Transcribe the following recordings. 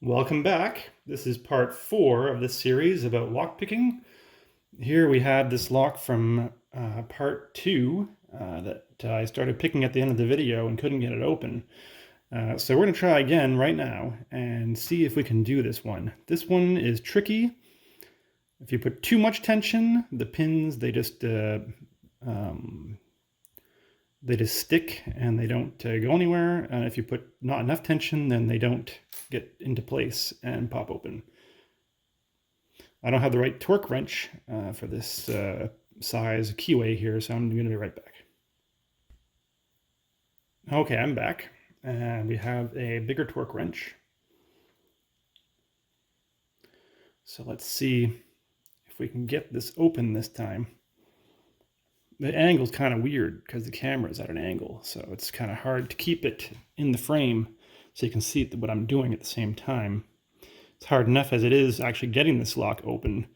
Welcome back. This is part 4 of this series about lockpicking. Here we have this lock from part 2 that I started picking at the end of the video and couldn't get it open. So we're going to try again right now and see if we can do this one. This one is tricky. If you put too much tension, the pins, they just stick and they don't go anywhere. And if you put not enough tension, then they don't get into place and pop open. I don't have the right torque wrench for this size keyway here, so I'm going to be right back. Okay, I'm back, and we have a bigger torque wrench. So let's see if we can get this open this time. The angle's kind of weird because the camera is at an angle, so it's kind of hard to keep it in the frame so you can see what I'm doing at the same time. It's hard enough as it is actually getting this lock open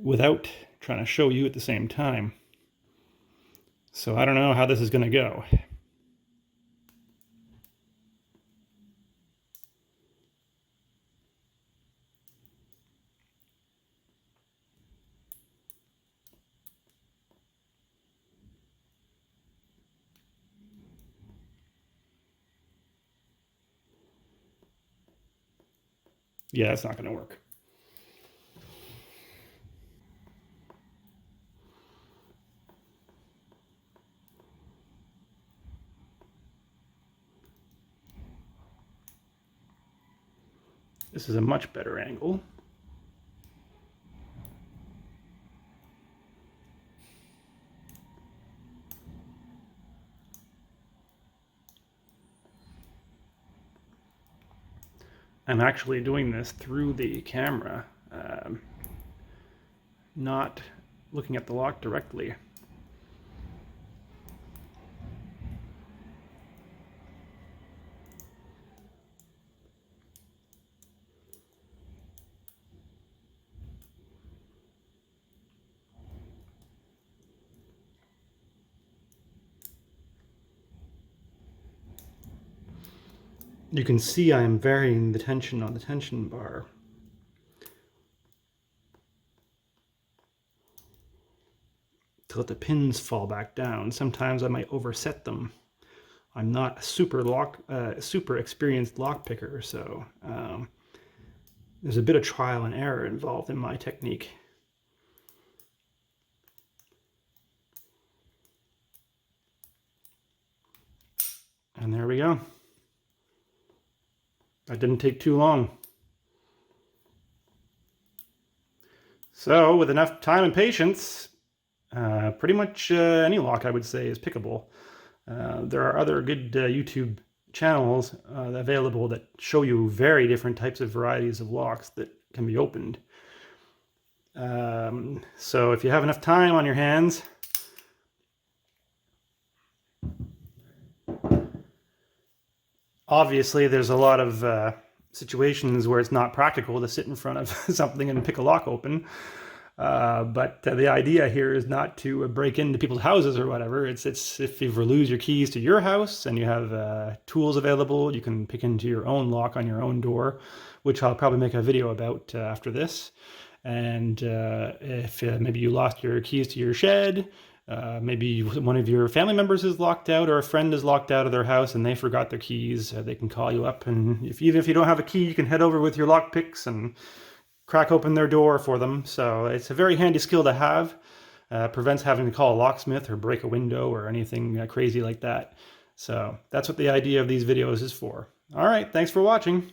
without trying to show you at the same time. So I don't know how this is going to go. Yeah, it's not going to work. This is a much better angle. I'm actually doing this through the camera, not looking at the lock directly. You can see I'm varying the tension on the tension bar. To let the pins fall back down. Sometimes I might overset them. I'm not a super experienced lock picker, so there's a bit of trial and error involved in my technique. And there we go. That didn't take too long. So with enough time and patience, pretty much any lock I would say is pickable. There are other good YouTube channels available that show you very different types of varieties of locks that can be opened. So if you have enough time on your hands, obviously there's a lot of situations where it's not practical to sit in front of something and pick a lock open. But the idea here is not to break into people's houses or whatever. It's if you ever lose your keys to your house and you have tools available, you can pick into your own lock on your own door, which I'll probably make a video about after this. And if maybe you lost your keys to your shed, maybe one of your family members is locked out or a friend is locked out of their house and they forgot their keys, they can call you up, and even if you don't have a key, you can head over with your lock picks and crack open their door for them. So it's a very handy skill to have. Prevents having to call a locksmith or break a window or anything crazy like that. So that's what the idea of these videos is for. All right, thanks for watching.